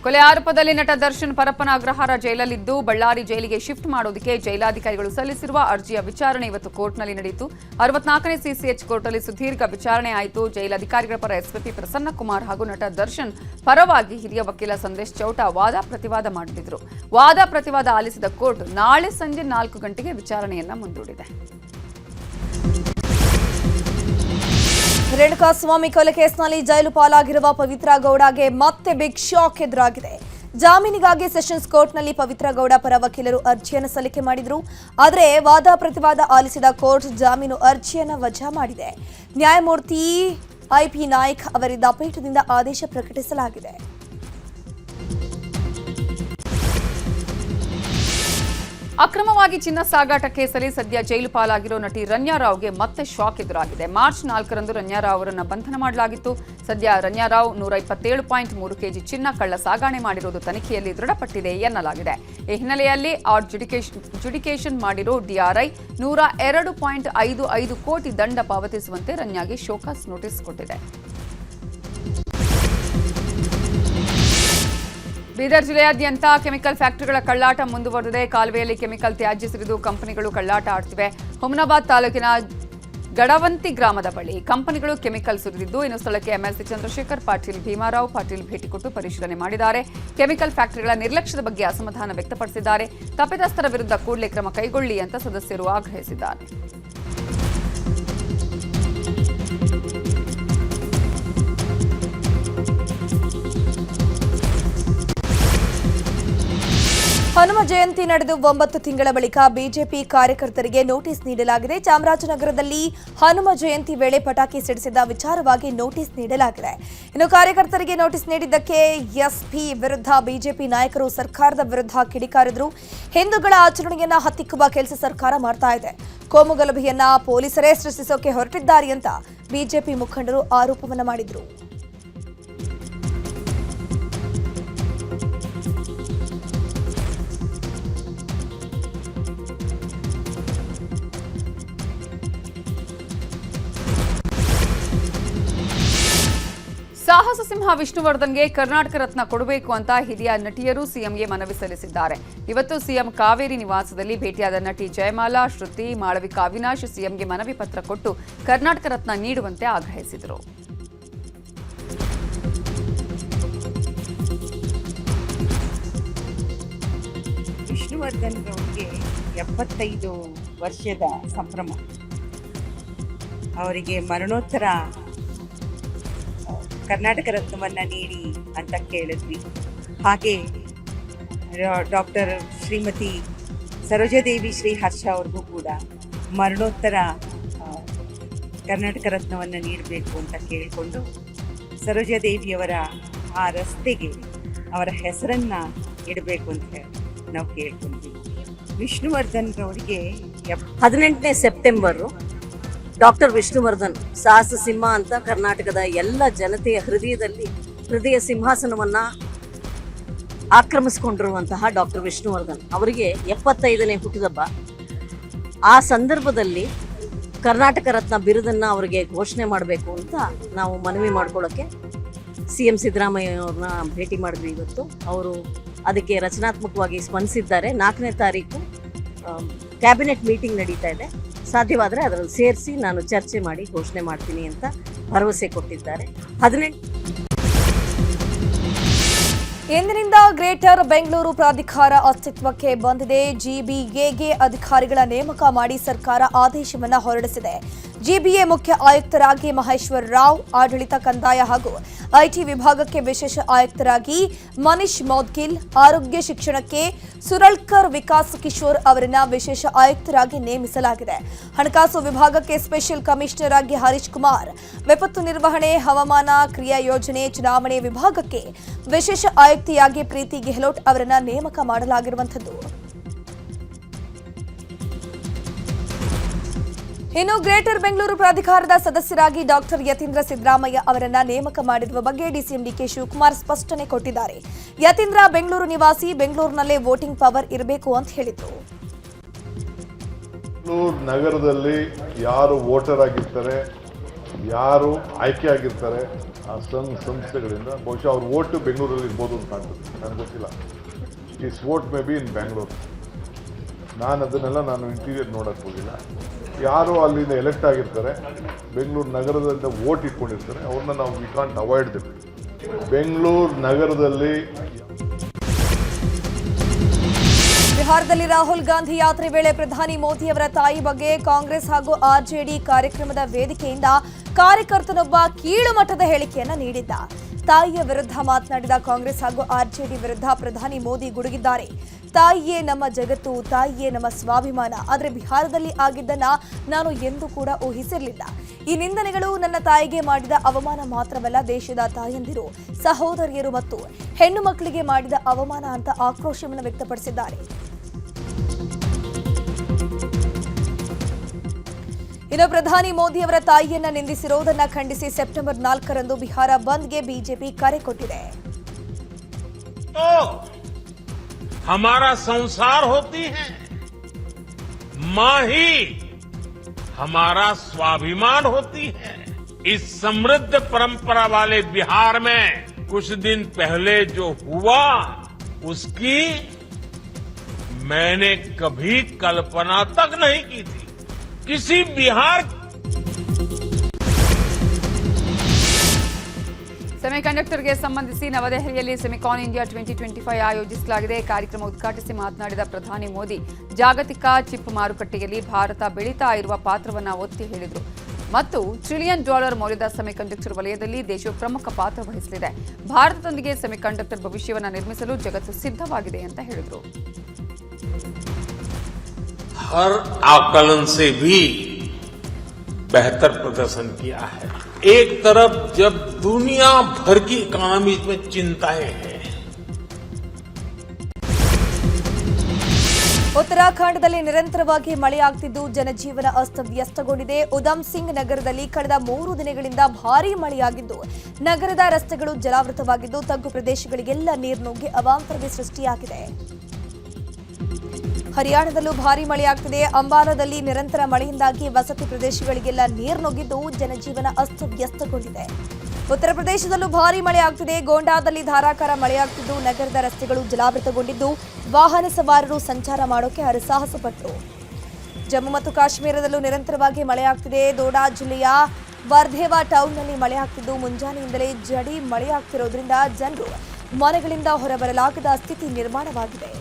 ಕೊಲೆ ಆರೋಪದಲ್ಲಿ ನಟ ದರ್ಶನ್ ಪರಪ್ಪನ ಅಗ್ರಹಾರ ಜೈಲಲ್ಲಿದ್ದು ಬಳ್ಳಾರಿ ಜೈಲಿಗೆ ಶಿಫ್ಟ್ ಮಾಡೋದಕ್ಕೆ ಜೈಲಾಧಿಕಾರಿಗಳು ಸಲ್ಲಿಸಿರುವ ಅರ್ಜಿಯ ವಿಚಾರಣೆ ಇವತ್ತು ಕೋರ್ಟ್ನಲ್ಲಿ ನಡೆಯಿತು. 64ನೇ ಸಿಸಿಎಚ್ ಕೋರ್ಟ್ನಲ್ಲಿ ಸುದೀರ್ಘ ವಿಚಾರಣೆ ಆಯಿತು. ಜೈಲಾಧಿಕಾರಿಗಳ ಪರ ಎಸ್ಪಿಪಿ ಪ್ರಸನ್ನಕುಮಾರ್ ಹಾಗೂ ನಟ ದರ್ಶನ್ ಪರವಾಗಿ ಹಿರಿಯ ವಕೀಲ ಸಂದೇಶ್ ಚೌಟ ವಾದ ಪ್ರತಿವಾದ ಮಾಡಿದ್ರು. ವಾದ ಪ್ರತಿವಾದ ಆಲಿಸಿದ ಕೋರ್ಟ್ ನಾಳೆ ಸಂಜೆ 4 ಗಂಟೆಗೆ ವಿಚಾರಣೆಯನ್ನ ಮುಂದೂಡಿದೆ. ರೇಣುಕಾಸ್ವಾಮಿ ಕೊಲೆ ಕೇಸ್ನಲ್ಲಿ ಜೈಲು ಪಾಲಾಗಿರುವ ಪವಿತ್ರ ಗೌಡಗೆ ಮತ್ತೆ ಬಿಗ್ ಶಾಕ್ ಎದುರಾಗಿದೆ. ಜಾಮೀನಿಗಾಗಿ ಸೆಷನ್ಸ್ ಕೋರ್ಟ್ನಲ್ಲಿ ಪವಿತ್ರ ಗೌಡ ಪರ ವಕೀಲರು ಅರ್ಜಿಯನ್ನು ಸಲ್ಲಿಕೆ ಮಾಡಿದ್ರು. ಆದರೆ ವಾದ ಪ್ರತಿವಾದ ಆಲಿಸಿದ ಕೋರ್ಟ್ ಜಾಮೀನು ಅರ್ಜಿಯನ್ನು ವಜಾ ಮಾಡಿದೆ. ನ್ಯಾಯಮೂರ್ತಿ ಐಪಿ ನಾಯ್ಕ್ ಅವರಿದ್ದ ಪೀಠದಿಂದ ಆದೇಶ ಪ್ರಕಟಿಸಲಾಗಿದೆ. ಅಕ್ರಮವಾಗಿ ಚಿನ್ನ ಸಾಗಾಟ ಕೇಸಲ್ಲಿ ಸದ್ಯ ಜೈಲು ಪಾಲಾಗಿರೋ ನಟಿ ರನ್ಯಾರಾವ್ಗೆ ಮತ್ತೆ ಶಾಕ್ ಎದುರಾಗಿದೆ. ಮಾರ್ಚ್ 4ರಂದು ರನ್ಯಾರಾವ್ ಅವರನ್ನು ಬಂಧನ ಮಾಡಲಾಗಿತ್ತು. ಸದ್ಯ ರನ್ಯಾರಾವ್ 127.3 ಕೆಜಿ ಚಿನ್ನ ಕಳ್ಳ ಸಾಗಾಣೆ ಮಾಡಿರುವುದು ತನಿಖೆಯಲ್ಲಿ ದೃಢಪಟ್ಟಿದೆ ಎನ್ನಲಾಗಿದೆ. ಈ ಹಿನ್ನೆಲೆಯಲ್ಲಿ ಜುಡಿಕೇಷನ್ ಮಾಡಿರೋ ಡಿಆರ್ಐ 102.55 ಕೋಟಿ ದಂಡ ಪಾವತಿಸುವಂತೆ ರನ್ಯಾಗೆ ಶೋಕಾಸ್ ನೋಟಿಸ್ ಕೊಟ್ಟಿದೆ. ಬೀದರ್ ಜಿಲ್ಲೆಯಾದ್ಯಂತ ಕೆಮಿಕಲ್ ಫ್ಯಾಕ್ಟರಿಗಳ ಕಳ್ಳಾಟ ಮುಂದುವರೆದಿದೆ. ಕಾಲುವೆಯಲ್ಲಿ ಕೆಮಿಕಲ್ ತ್ಯಾಜ್ಯ ಸುರಿದು ಕಂಪನಿಗಳು ಕಳ್ಳಾಟ ಆಡ್ತಿವೆ. ಹುಮನಾಬಾದ್ ತಾಲೂಕಿನ ಗಡವಂತಿ ಗ್ರಾಮದ ಬಳಿ ಕಂಪನಿಗಳು ಕೆಮಿಕಲ್ ಸುರಿದಿದ್ದು, ಇನ್ನು ಸ್ಥಳಕ್ಕೆ ಎಂಎಲ್ಸಿ ಚಂದ್ರಶೇಖರ್ ಪಾಟೀಲ್, ಭೀಮಾರಾವ್ ಪಾಟೀಲ್ ಭೇಟಿ ಕೊಟ್ಟು ಪರಿಶೀಲನೆ ಮಾಡಿದ್ದಾರೆ. ಕೆಮಿಕಲ್ ಫ್ಯಾಕ್ಟರಿಗಳ ನಿರ್ಲಕ್ಷ್ಯದ ಬಗ್ಗೆ ಅಸಮಾಧಾನ ವ್ಯಕ್ತಪಡಿಸಿದ್ದಾರೆ. ತಪ್ಪಿತಸ್ಥರ ವಿರುದ್ಧ ಕೂಡಲೇ ಕ್ರಮ ಕೈಗೊಳ್ಳಿ ಅಂತ ಸದಸ್ಯರು ಆಗ್ರಹಿಸಿದ್ದಾರೆ. ಹನುಮ ಜಯಂತಿ ನಡೆದು 9 ತಿಂಗಳ ಬಳಿಕ ಬಿಜೆಪಿ ಕಾರ್ಯಕರ್ತರಿಗೆ ನೋಟಿಸ್ ನೀಡಲಾಗಿದೆ. ಚಾಮರಾಜನಗರದಲ್ಲಿ ಹನುಮ ಜಯಂತಿ ವೇಳೆ ಪಟಾಕಿ ಸಿಡಿಸಿದ ವಿಚಾರವಾಗಿ ನೋಟಿಸ್ ನೀಡಲಾಗಿದೆ. ಇನ್ನು ಕಾರ್ಯಕರ್ತರಿಗೆ ನೋಟಿಸ್ ನೀಡಿದ್ದಕ್ಕೆ ಎಸ್ಪಿ ವಿರುದ್ಧ ಬಿಜೆಪಿ ನಾಯಕರು ಸರ್ಕಾರದ ವಿರುದ್ಧ ಕಿಡಿಕಾರಿದ್ರು. ಹಿಂದೂಗಳ ಆಚರಣೆಯನ್ನ ಹತ್ತಿಕ್ಕುವ ಕೆಲಸ ಸರ್ಕಾರ ಮಾಡ್ತಾ ಇದೆ. ಕೋಮು ಗಲಭೆಯನ್ನ ಪೊಲೀಸರೇ ಸೃಷ್ಟಿಸೋಕೆ ಹೊರಟಿದ್ದಾರೆ ಅಂತ ಬಿಜೆಪಿ ಮುಖಂಡರು ಆರೋಪವನ್ನ ಮಾಡಿದ್ರು. ಸಾಹಸ ಸಿಂಹ ವಿಷ್ಣುವರ್ಧನ್ಗೆ ಕರ್ನಾಟಕ ರತ್ನ ಕೊಡಬೇಕು ಅಂತ ಹಿರಿಯ ನಟಿಯರು ಸಿಎಂಗೆ ಮನವಿ ಸಲ್ಲಿಸಿದ್ದಾರೆ. ಇವತ್ತು ಸಿಎಂ ಕಾವೇರಿ ನಿವಾಸದಲ್ಲಿ ಭೇಟಿಯಾದ ನಟಿ ಜಯಮಾಲಾ, ಶ್ರುತಿ, ಮಾಳವಿಕಾ ಅವಿನಾಶ್ ಸಿಎಂಗೆ ಮನವಿ ಪತ್ರ ಕೊಟ್ಟು ಕರ್ನಾಟಕ ರತ್ನ ನೀಡುವಂತೆ ಆಗ್ರಹಿಸಿದರು. ವಿಷ್ಣುವರ್ಧನ್ ಅವರಿಗೆ 75 ವರ್ಷದ ಸಂಭ್ರಮ. ಅವರಿಗೆ ಮರಣೋತ್ತರ ಕರ್ನಾಟಕ ರತ್ನವನ್ನ ನೀಡಿ ಅಂತ ಕೇಳಿದ್ವಿ. ಹಾಗೆ ಡಾಕ್ಟರ್ ಶ್ರೀಮತಿ ಸರೋಜಾದೇವಿ ಶ್ರೀ ಹರ್ಷ ಅವ್ರಿಗೂ ಕೂಡ ಮರಣೋತ್ತರ ಕರ್ನಾಟಕ ರತ್ನವನ್ನು ನೀಡಬೇಕು ಅಂತ ಕೇಳಿಕೊಂಡು ಸರೋಜಾದೇವಿಯವರ ಆ ರಸ್ತೆಗೆ ಅವರ ಹೆಸರನ್ನು ಇಡಬೇಕು ಅಂತ ಹೇಳಿ ನಾವು ಕೇಳ್ಕೊಂತೀವಿ. ವಿಷ್ಣುವರ್ಧನ್ ಅವರಿಗೆ 18ನೇ ಸೆಪ್ಟೆಂಬರು ಡಾಕ್ಟರ್ ವಿಷ್ಣುವರ್ಧನ್ ಸಾಹಸ ಸಿಂಹ ಅಂತ ಕರ್ನಾಟಕದ ಎಲ್ಲ ಜನತೆಯ ಹೃದಯ ಸಿಂಹಾಸನವನ್ನ ಆಕ್ರಮಿಸಿಕೊಂಡಿರುವಂತಹ ಡಾಕ್ಟರ್ ವಿಷ್ಣುವರ್ಧನ್ ಅವರಿಗೆ 75ನೇ ಹುಟ್ಟುಹಬ್ಬ. ಆ ಸಂದರ್ಭದಲ್ಲಿ ಕರ್ನಾಟಕ ರತ್ನ ಬಿರುದನ್ನು ಅವರಿಗೆ ಘೋಷಣೆ ಮಾಡಬೇಕು ಅಂತ ನಾವು ಮನವಿ ಮಾಡ್ಕೊಳ್ಳೋಕ್ಕೆ CM ಸಿದ್ದರಾಮಯ್ಯ ಅವ್ರನ್ನ ಭೇಟಿ ಮಾಡಿದ್ವಿ ಇವತ್ತು. ಅವರು ಅದಕ್ಕೆ ರಚನಾತ್ಮಕವಾಗಿ ಸ್ಪಂದಿಸಿದ್ದಾರೆ. 4ನೇ ತಾರೀಕು ಕ್ಯಾಬಿನೆಟ್ ಮೀಟಿಂಗ್ ನಡೀತಾ ಇದೆ. ಸಾಧ್ಯವಾದರೆ ಅದರಲ್ಲಿ ಸೇರಿಸಿ ನಾನು ಚರ್ಚೆ ಮಾಡಿ ಘೋಷಣೆ ಮಾಡ್ತೀನಿ ಅಂತ ಭರವಸೆ ಕೊಟ್ಟಿದ್ದಾರೆ. 18 ಇಂದಿನಿಂದ ಗ್ರೇಟರ್ ಬೆಂಗಳೂರು ಪ್ರಾಧಿಕಾರ ಅಸ್ತಿತ್ವಕ್ಕೆ ಬಂದಿದೆ. GBAಗೆ ಅಧಿಕಾರಿಗಳ ನೇಮಕ ಮಾಡಿ ಸರ್ಕಾರ ಆದೇಶವನ್ನು ಹೊರಡಿಸಿದೆ. GBA ಮುಖ್ಯ ಆಯುಕ್ತರಾಗಿ ಮಹೇಶ್ವರ್ ರಾವ್, ಆಡಳಿತ ಕಂದಾಯ ಹಾಗೂ IT ವಿಭಾಗಕ್ಕೆ ವಿಶೇಷ ಆಯುಕ್ತರಾಗಿ ಮನೀಶ್ ಮೌದ್ಗಿಲ್, ಆರೋಗ್ಯ ಶಿಕ್ಷಣಕ್ಕೆ ಸುರಳ್ಕರ್ ವಿಕಾಸ್ ಕಿಶೋರ್ ಅವರನ್ನ ವಿಶೇಷ ಆಯುಕ್ತರಾಗಿ ನೇಮಿಸಲಾಗಿದೆ. ಹಣಕಾಸು ವಿಭಾಗಕ್ಕೆ ಸ್ಪೆಷಲ್ ಕಮಿಷನರ್ ಆಗಿ ಹರೀಶ್ ಕುಮಾರ್, ವಿಪತ್ತು ನಿರ್ವಹಣೆ, ಹವಾಮಾನ ಕ್ರಿಯಾ ಯೋಜನೆ, ಚುನಾವಣೆ ವಿಭಾಗಕ್ಕೆ ವಿಶೇಷ ಆಯುಕ್ತೆಯಾಗಿ ಪ್ರೀತಿ ಗೆಹ್ಲೋಟ್ ಅವರನ್ನ ನೇಮಕ ಮಾಡಲಾಗಿರುವಂಥದ್ದು. ಇನ್ನು ಗ್ರೇಟರ್ ಬೆಂಗಳೂರು ಪ್ರಾಧಿಕಾರದ ಸದಸ್ಯರಾಗಿ ಡಾಕ್ಟರ್ ಯತೀಂದ್ರ ಸಿದ್ದರಾಮಯ್ಯ ಅವರನ್ನ ನೇಮಕ ಮಾಡಿರುವ ಬಗ್ಗೆ DCM DK ಶಿವಕುಮಾರ್ ಸ್ಪಷ್ಟನೆ ಕೊಟ್ಟಿದ್ದಾರೆ. ಯತೀಂದ್ರ ಬೆಂಗಳೂರು ನಿವಾಸಿ, ಬೆಂಗಳೂರಿನಲ್ಲೇ ವೋಟಿಂಗ್ ಪವರ್ ಇರಬೇಕು ಅಂತ ಹೇಳಿದ್ರು. ಬೆಂಗಳೂರು ನಗರದಲ್ಲಿ ಯಾರು ವೋಟರ್ ಆಗಿರ್ತಾರೆ, ಯಾರು ಆಯ್ಕೆ ಆಗಿರ್ತಾರೆ, ಆ ಸಂಸ್ಥೆಗಳಿಂದ ಬಹುಶಃ ಅವ್ರ ವೋಟು ಬೆಂಗಳೂರಲ್ಲಿ ಇರ್ಬೋದು ಅಂತ ಕಾಣ್ತದೆ. ನನಗೆ ಗೊತ್ತಿಲ್ಲ. ಇಸ್ ವೋಟ್ ಮೇ ಬಿ ಇನ್ ಬ್ಯಾಂಗ್ಳೂರ್. ನಾನು ಇಂಟೀರಿಯರ್ ನೋಡಕ್ಕೆ ಹೋಗಿಲ್ಲ. ಯಾರು ಅಲ್ಲಿಂದ ಎಲೆಕ್ಟ್ ಆಗಿರ್ತಾರೆ, ಬೆಂಗಳೂರು ನಗರದಿಂದ ವೋಟ್ ಇಟ್ಕೊಂಡಿರ್ತಾರೆ, ಅವ್ರನ್ನ ನಾವು we can't avoid them. Bengaluru ನಗರದಲ್ಲಿ ಬಿಹಾರದಲ್ಲಿ ರಾಹುಲ್ ಗಾಂಧಿ ಯಾತ್ರೆ ವೇಳೆ ಪ್ರಧಾನಿ ಮೋದಿಯವರ ತಾಯಿ ಬಗ್ಗೆ ಕಾಂಗ್ರೆಸ್ ಹಾಗೂ RJD ಕಾರ್ಯಕ್ರಮದ ವೇದಿಕೆಯಿಂದ ಕಾರ್ಯಕರ್ತನೊಬ್ಬ ಕೀಳು ಮಟ್ಟದ ಹೇಳಿಕೆಯನ್ನ ನೀಡಿದ್ದ. ತಾಯಿಯ ವಿರುದ್ಧ ಮಾತನಾಡಿದ ಕಾಂಗ್ರೆಸ್ ಹಾಗೂ RJD ವಿರುದ್ಧ ಪ್ರಧಾನಿ ಮೋದಿ ಗುಡುಗಿದ್ದಾರೆ. ತಾಯಿಯೇ ನಮ್ಮ ಜಗತ್ತು, ತಾಯಿಯೇ ನಮ್ಮ ಸ್ವಾಭಿಮಾನ. ಆದರೆ ಬಿಹಾರದಲ್ಲಿ ಆಗಿದ್ದನ್ನ ನಾನು ಎಂದೂ ಕೂಡ ಊಹಿಸಿರಲಿಲ್ಲ. ಈ ನಿಂದನೆಗಳು ನನ್ನ ತಾಯಿಗೆ ಮಾಡಿದ ಅವಮಾನ ಮಾತ್ರವಲ್ಲ, ದೇಶದ ತಾಯಂದಿರು, ಸಹೋದರಿಯರು ಮತ್ತು ಹೆಣ್ಣು ಮಕ್ಕಳಿಗೆ ಮಾಡಿದ ಅವಮಾನ ಅಂತ ಆಕ್ರೋಶವನ್ನು ವ್ಯಕ್ತಪಡಿಸಿದ್ದಾರೆ. ಇನ್ನು ಪ್ರಧಾನಿ ಮೋದಿಯವರ ತಾಯಿಯನ್ನ ನಿಂದಿಸಿರುವುದನ್ನ ಖಂಡಿಸಿ ಸೆಪ್ಟೆಂಬರ್ 4ರಂದು ಬಿಹಾರ ಬಂದ್ಗೆ ಬಿಜೆಪಿ ಕರೆ ಕೊಟ್ಟಿದೆ. हमारा संसार होती है, माँ ही हमारा स्वाभिमान होती है. इस समृद्ध परंपरा वाले बिहार में कुछ दिन पहले जो हुआ, उसकी मैंने कभी कल्पना तक नहीं की थी. किसी बिहार ಸೆಮಿಕಂಡಕ್ಟರ್ಗೆ ಸಂಬಂಧಿಸಿ ನವದೆಹಲಿಯಲ್ಲಿ ಸೆಮಿಕಾನ್ ಇಂಡಿಯಾ 2025 ಆಯೋಜಿಸಲಾಗಿದೆ. ಕಾರ್ಯಕ್ರಮ ಉದ್ಘಾಟಿಸಿ ಮಾತನಾಡಿದ ಪ್ರಧಾನಿ ಮೋದಿ, ಜಾಗತಿಕ ಚಿಪ್ ಮಾರುಕಟ್ಟೆಯಲ್ಲಿ ಭಾರತ ಬೆಳೀತಾ ಇರುವ ಪಾತ್ರವನ್ನು ಒತ್ತಿ ಹೇಳಿದರು ಮತ್ತು $1 ಟ್ರಿಲಿಯನ್ ಮೌಲ್ಯದ ಸೆಮಿಕಂಡಕ್ಟರ್ ವಲಯದಲ್ಲಿ ದೇಶವು ಪ್ರಮುಖ ಪಾತ್ರ ವಹಿಸಲಿದೆ. ಭಾರತದೊಂದಿಗೆ ಸೆಮಿಕಂಡಕ್ಟರ್ ಭವಿಷ್ಯವನ್ನು ನಿರ್ಮಿಸಲು ಜಗತ್ತು ಸಿದ್ಧವಾಗಿದೆ ಅಂತ ಹೇಳಿದರು. हर आकलन से भी बेहतर प्रदर्शन किया है. एक तरफ जब दुनिया भर की इकोनॉमी में चिंताएं हैं, ಉತ್ತರಾಖಂಡದಲ್ಲಿ ನಿರಂತರವಾಗಿ ಮಳೆಯಾಗುತ್ತಿದ್ದು ಜನಜೀವನ ಅಸ್ತವ್ಯಸ್ತಗೊಂಡಿದೆ. ಉಧಮ್ ಸಿಂಗ್ ನಗರದಲ್ಲಿ ಕಳೆದ 3 ದಿನಗಳಿಂದ ಭಾರೀ ಮಳೆಯಾಗಿದ್ದು ನಗರದ ರಸ್ತೆಗಳು ಜಲಾವೃತವಾಗಿದ್ದು ತಗ್ಗು ಪ್ರದೇಶಗಳಿಗೆಲ್ಲ ನೀರು ನುಗ್ಗಿ ಅವಾಂತರವೇ ಸೃಷ್ಟಿಯಾಗಿದೆ. ಹರಿಯಾಣದಲ್ಲೂ ಭಾರೀ ಮಳೆಯಾಗುತ್ತಿದೆ. ಅಂಬಾಲಾದಲ್ಲಿ ನಿರಂತರ ಮಳೆಯಿಂದಾಗಿ ವಸತಿ ಪ್ರದೇಶಗಳಿಗೆಲ್ಲ ನೀರು ನುಗ್ಗಿದ್ದು ಜನಜೀವನ ಅಸ್ತವ್ಯಸ್ತಗೊಂಡಿದೆ. ಉತ್ತರ ಪ್ರದೇಶದಲ್ಲೂ ಭಾರೀ ಮಳೆಯಾಗುತ್ತಿದೆ. ಗೋಂಡಾದಲ್ಲಿ ಧಾರಾಕಾರ ಮಳೆಯಾಗುತ್ತಿದ್ದು ನಗರದ ರಸ್ತೆಗಳು ಜಲಾವೃತಗೊಂಡಿದ್ದು ವಾಹನ ಸವಾರರು ಸಂಚಾರ ಮಾಡೋಕೆ ಹರಸಾಹಸ ಪಟ್ಟರು. ಜಮ್ಮು ಮತ್ತು ಕಾಶ್ಮೀರದಲ್ಲೂ ನಿರಂತರವಾಗಿ ಮಳೆಯಾಗುತ್ತಿದೆ. ದೋಡಾ ಜಿಲ್ಲೆಯ ವರ್ಧೇವಾ ಟೌನ್ನಲ್ಲಿ ಮಳೆಯಾಗುತ್ತಿದ್ದು ಮುಂಜಾನೆಯಿಂದಲೇ ಜಡಿ ಮಳೆಯಾಗುತ್ತಿರೋದ್ರಿಂದ ಜನರು ಮನೆಗಳಿಂದ ಹೊರಬರಲಾಗದ ಸ್ಥಿತಿ ನಿರ್ಮಾಣವಾಗಿದೆ.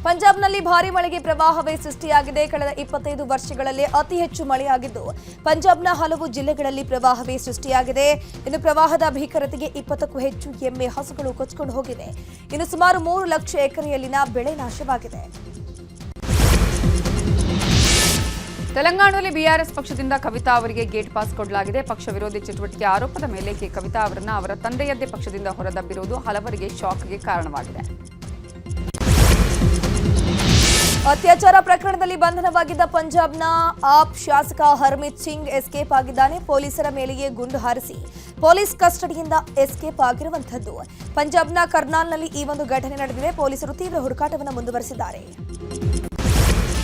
ಪಂಜಾಬ್ನಲ್ಲಿ ಭಾರೀ ಮಳೆಗೆ ಪ್ರವಾಹವೇ ಸೃಷ್ಟಿಯಾಗಿದೆ. ಕಳೆದ 25 ವರ್ಷಗಳಲ್ಲಿ ಅತಿ ಹೆಚ್ಚು ಮಳೆಯಾಗಿದ್ದು ಪಂಜಾಬ್ನ ಹಲವು ಜಿಲ್ಲೆಗಳಲ್ಲಿ ಪ್ರವಾಹವೇ ಸೃಷ್ಟಿಯಾಗಿದೆ. ಇನ್ನು ಪ್ರವಾಹದ ಭೀಕರತೆಗೆ 20ಕ್ಕೂ ಹೆಚ್ಚು ಎಮ್ಮೆ ಹಸುಗಳು ಕೊಚ್ಚಿಕೊಂಡು ಹೋಗಿವೆ. ಇನ್ನು ಸುಮಾರು 3 ಲಕ್ಷ ಎಕರೆಯಲ್ಲಿನ ಬೆಳೆ ನಾಶವಾಗಿದೆ. ತೆಲಂಗಾಣದಲ್ಲಿ BRS ಪಕ್ಷದಿಂದ ಕವಿತಾ ಅವರಿಗೆ ಗೇಟ್ ಪಾಸ್ ಕೊಡಲಾಗಿದೆ. ಪಕ್ಷ ವಿರೋಧಿ ಚಟುವಟಿಕೆ ಆರೋಪದ ಮೇಲೆ ಕವಿತಾ ಅವರನ್ನ ಅವರ ತಂದೆಯದ್ದೇ ಪಕ್ಷದಿಂದ ಹೊರದಬ್ಬಿರುವುದು ಹಲವರಿಗೆ ಶಾಕ್ಗೆ ಕಾರಣವಾಗಿದೆ. ಅತ್ಯಾಚಾರ ಪ್ರಕರಣದಲ್ಲಿ ಬಂಧನವಾಗಿದ್ದ ಪಂಜಾಬ್ನ ಆಪ್ ಶಾಸಕ ಹರ್ಮಿತ್ ಸಿಂಗ್ ಎಸ್ಕೇಪ್ ಆಗಿದ್ದಾನೆ. ಪೊಲೀಸರ ಮೇಲೆಯೇ ಗುಂಡು ಹಾರಿಸಿ ಪೊಲೀಸ್ ಕಸ್ಟಡಿಯಿಂದ ಎಸ್ಕೇಪ್ ಆಗಿರುವಂತದ್ದು. ಪಂಜಾಬ್ನ ಕರ್ನಾಲ್ನಲ್ಲಿ ಈ ಒಂದು ಘಟನೆ ನಡೆದಿದೆ. ಪೊಲೀಸರು ತೀವ್ರ ಹುಡುಕಾಟವನ್ನು ಮುಂದುವರೆಸಿದ್ದಾರೆ.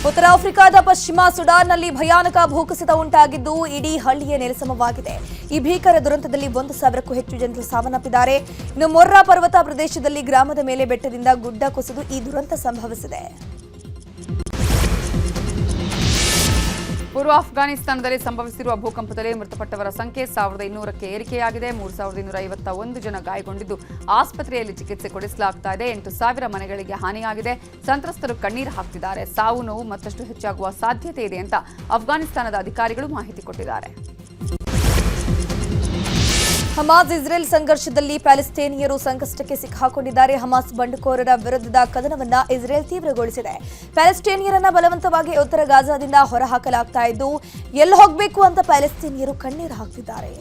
ಉತ್ತರ ಆಫ್ರಿಕಾದ ಪಶ್ಚಿಮ ಸುಡಾನ್ನಲ್ಲಿ ಭಯಾನಕ ಭೂಕುಸಿತ ಉಂಟಾಗಿದ್ದು ಇಡೀ ಹಳ್ಳಿಯೇ ನೆಲಸಮವಾಗಿದೆ. ಈ ಭೀಕರ ದುರಂತದಲ್ಲಿ 1,000ಕ್ಕೂ ಹೆಚ್ಚು ಜನರು ಸಾವನ್ನಪ್ಪಿದ್ದಾರೆ. ಇನ್ನು ಮೊರ್ರಾ ಪರ್ವತ ಪ್ರದೇಶದಲ್ಲಿ ಗ್ರಾಮದ ಮೇಲೆ ಬೆಟ್ಟದಿಂದ ಗುಡ್ಡ ಕುಸಿದು ಈ ದುರಂತ ಸಂಭವಿಸಿದೆ. ಪೂರ್ವ ಅಫ್ಘಾನಿಸ್ತಾನದಲ್ಲಿ ಸಂಭವಿಸಿರುವ ಭೂಕಂಪದಲ್ಲಿ ಮೃತಪಟ್ಟವರ ಸಂಖ್ಯೆ 1,200ಕ್ಕೆ ಏರಿಕೆಯಾಗಿದೆ. 3,251 ಜನ ಗಾಯಗೊಂಡಿದ್ದು ಆಸ್ಪತ್ರೆಯಲ್ಲಿ ಚಿಕಿತ್ಸೆ ಕೊಡಿಸಲಾಗ್ತಾ ಇದೆ. 8,000 ಮನೆಗಳಿಗೆ ಹಾನಿಯಾಗಿದೆ. ಸಂತ್ರಸ್ತರು ಕಣ್ಣೀರು ಹಾಕ್ತಿದ್ದಾರೆ. ಸಾವು ನೋವು ಮತ್ತಷ್ಟು ಹೆಚ್ಚಾಗುವ ಸಾಧ್ಯತೆ ಇದೆ ಅಂತ ಅಫ್ಘಾನಿಸ್ತಾನದ ಅಧಿಕಾರಿಗಳು ಮಾಹಿತಿ ಕೊಟ್ಟಿದ್ದಾರೆ. ಹಮಾಸ್ ಇಸ್ರೇಲ್ ಸಂಘರ್ಷದಲ್ಲಿ ಪ್ಯಾಲೆಸ್ತೇನಿಯರು ಸಂಕಷ್ಟಕ್ಕೆ ಸಿಕ್ಕಾಕೊಂಡಿದ್ದಾರೆ. ಹಮಾಸ್ ಬಂಡುಕೋರರ ವಿರುದ್ಧದ ಕದನವನ್ನ ಇಸ್ರೇಲ್ ತೀವ್ರಗೊಳಿಸಿದೆ. ಪ್ಯಾಲೆಸ್ತೇನಿಯರನ್ನ ಬಲವಂತವಾಗಿ ಉತ್ತರ ಗಾಜಾದಿಂದ ಹೊರಹಾಕಲಾಗ್ತಾ ಇದ್ದು ಎಲ್ಲಿ ಹೋಗಬೇಕು ಅಂತ ಪ್ಯಾಲೆಸ್ತೇನಿಯರು ಕಣ್ಣೀರು ಹಾಕ್ತಿದ್ದಾರೆ.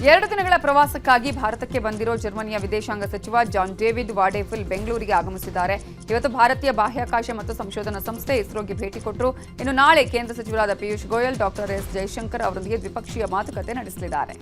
2 ದಿನಗಳ ಪ್ರವಾಸಕ್ಕಾಗಿ ಭಾರತಕ್ಕೆ ಬಂದಿರೋ ಜರ್ಮನಿಯ ವಿದೇಶಾಂಗ ಸಚಿವ ಜಾನ್ ಡೇವಿಡ್ ವಾಡೆಫಿಲ್ ಬೆಂಗಳೂರಿಗೆ ಆಗಮಿಸಿದ್ದಾರೆ. ಇವತ್ತು ಭಾರತೀಯ ಬಾಹ್ಯಾಕಾಶ ಮತ್ತು ಸಂಶೋಧನಾ ಸಂಸ್ಥೆ ಇಸ್ರೋಗೆ ಭೇಟಿ ಕೊಟ್ಟರು. ಇನ್ನು ನಾಳೆ ಕೇಂದ್ರ ಸಚಿವರಾದ ಪಿಯೂಷ್ ಗೋಯಲ್, ಡಾಕ್ಟರ್ ಎಸ್ ಜೈಶಂಕರ್ ಅವರೊಂದಿಗೆ ದ್ವಿಪಕ್ಷೀಯ ಮಾತುಕತೆ ನಡೆಸಲಿದ್ದಾರೆ.